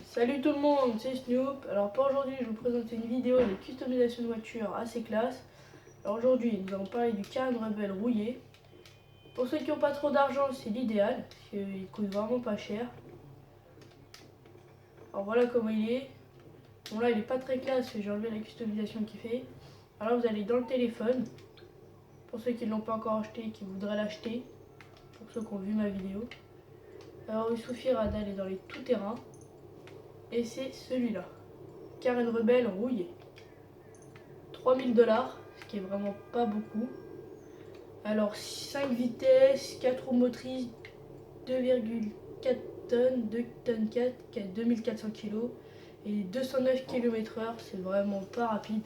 Salut tout le monde, c'est Snoop. Alors pour aujourd'hui, je vais vous présenter une vidéo de customisation de voiture assez classe. Alors aujourd'hui, nous allons parler du Cayenne Rebelle rouillé. Pour ceux qui n'ont pas trop d'argent, c'est l'idéal, parce qu'il coûte vraiment pas cher. Alors voilà comment il est. Bon là, il est pas très classe, j'ai enlevé la customisation qu'il fait. Alors vous allez dans le téléphone, pour ceux qui ne l'ont pas encore acheté, qui voudraient l'acheter, pour ceux qui ont vu ma vidéo. Alors il suffira d'aller dans les tout-terrains. Et c'est celui-là, Cayenne Rebelle rouillé. 3000 $, ce qui est vraiment pas beaucoup. Alors 5 vitesses, 4 roues motrices, 2,4 tonnes, 2 tonnes 4, qui a 2400 kg et 209 km/h, c'est vraiment pas rapide.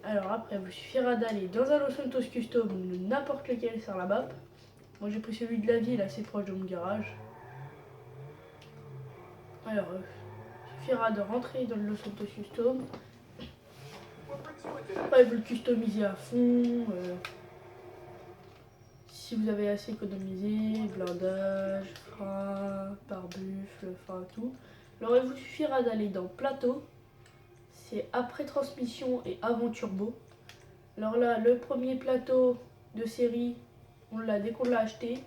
Alors après, il suffira d'aller dans un Los Santos Custom, n'importe lequel sur la map. Moi j'ai pris celui de la ville, assez proche de mon garage. Alors, il suffira de rentrer dans le Los Santos Custom. Après, vous le customiser à fond. Si vous avez assez économisé, blindage, frein, pare-buffle, enfin tout. Alors il vous suffira d'aller dans plateau. C'est après transmission et avant turbo. Alors là, le premier plateau de série, on l'a dès qu'on l'a acheté.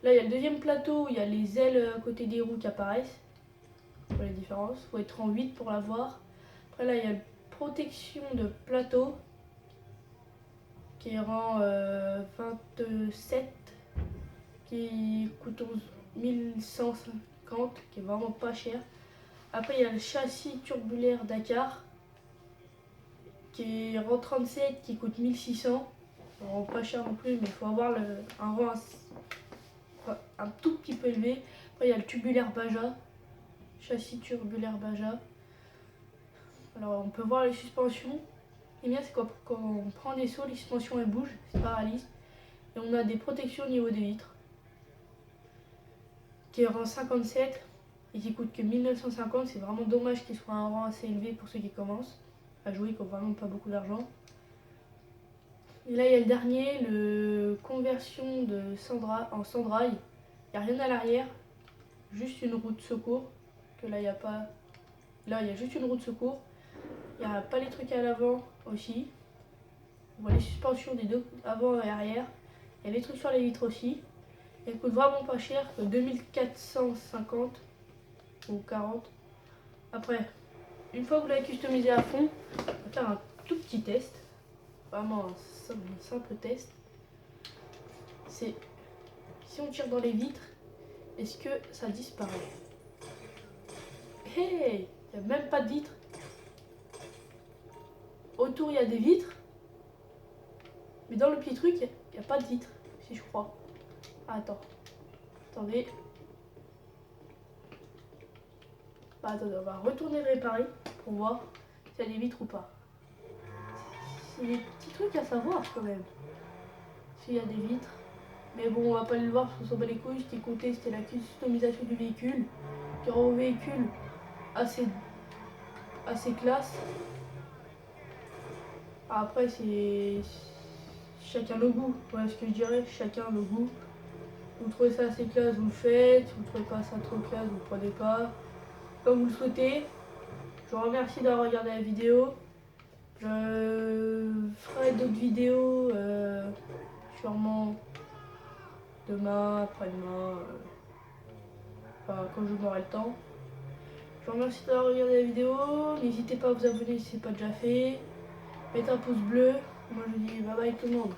Là, il y a le deuxième plateau où il y a les ailes à côté des roues qui apparaissent. Pour les différences, il faut être en 8 pour l'avoir. Après là, il y a une protection de plateau qui rend 27, qui coûte 1150, qui est vraiment pas cher. Après il y a le châssis turbulaire Dakar qui rend 37, qui coûte 1600, vraiment pas cher non plus, mais il faut avoir un rang un tout petit peu élevé. Après il y a le tubulaire Baja, châssis turbulaire Baja. Alors on peut voir les suspensions. Et bien c'est quand on prend des sauts, les suspensions elles bougent, c'est paralyse. Et on a des protections au niveau des vitres qui est rang 57 et qui coûte que 1950. C'est vraiment dommage qu'il soit un rang assez élevé pour ceux qui commencent à jouer, qui n'ont vraiment pas beaucoup d'argent. Et là il y a le dernier, le conversion de en Sandrail. Il n'y a rien à l'arrière, juste une roue de secours. Que là il n'y a pas. Là il y a juste une roue de secours. Il n'y a pas les trucs à l'avant aussi. On voit les suspensions des deux avant et arrière. Il y a les trucs sur les vitres aussi. Elle coûte vraiment pas cher, 2450 ou 40. Après, une fois que vous l'avez customisé à fond, on va faire un tout petit test. Vraiment un simple test. C'est si on tire dans les vitres, est-ce que ça disparaît? Hey, il n'y a même pas de vitres. Autour, il y a des vitres. Mais dans le petit truc, il n'y a pas de vitres, si je crois. Ah, attendez. Bah, attendez, on va retourner le réparer pour voir s'il y a des vitres ou pas. C'est des petits trucs à savoir quand même. S'il y a des vitres. Mais bon, on va pas le voir parce qu'on s'en bat les couilles. Ce qui comptait, c'était la customisation du véhicule. Qui rend le véhicule assez classe. Après, c'est chacun le goût. Voilà ce que je dirais, chacun le goût. Vous trouvez ça assez classe, vous le faites. Vous trouvez pas ça trop classe, vous le prenez pas. Comme vous le souhaitez. Je vous remercie d'avoir regardé la vidéo. Je ferai d'autres vidéos sûrement demain, après-demain, enfin quand je m'aurai le temps. Je vous remercie d'avoir regardé la vidéo. N'hésitez pas à vous abonner si ce n'est pas déjà fait. Mettez un pouce bleu. Moi je dis bye bye tout le monde.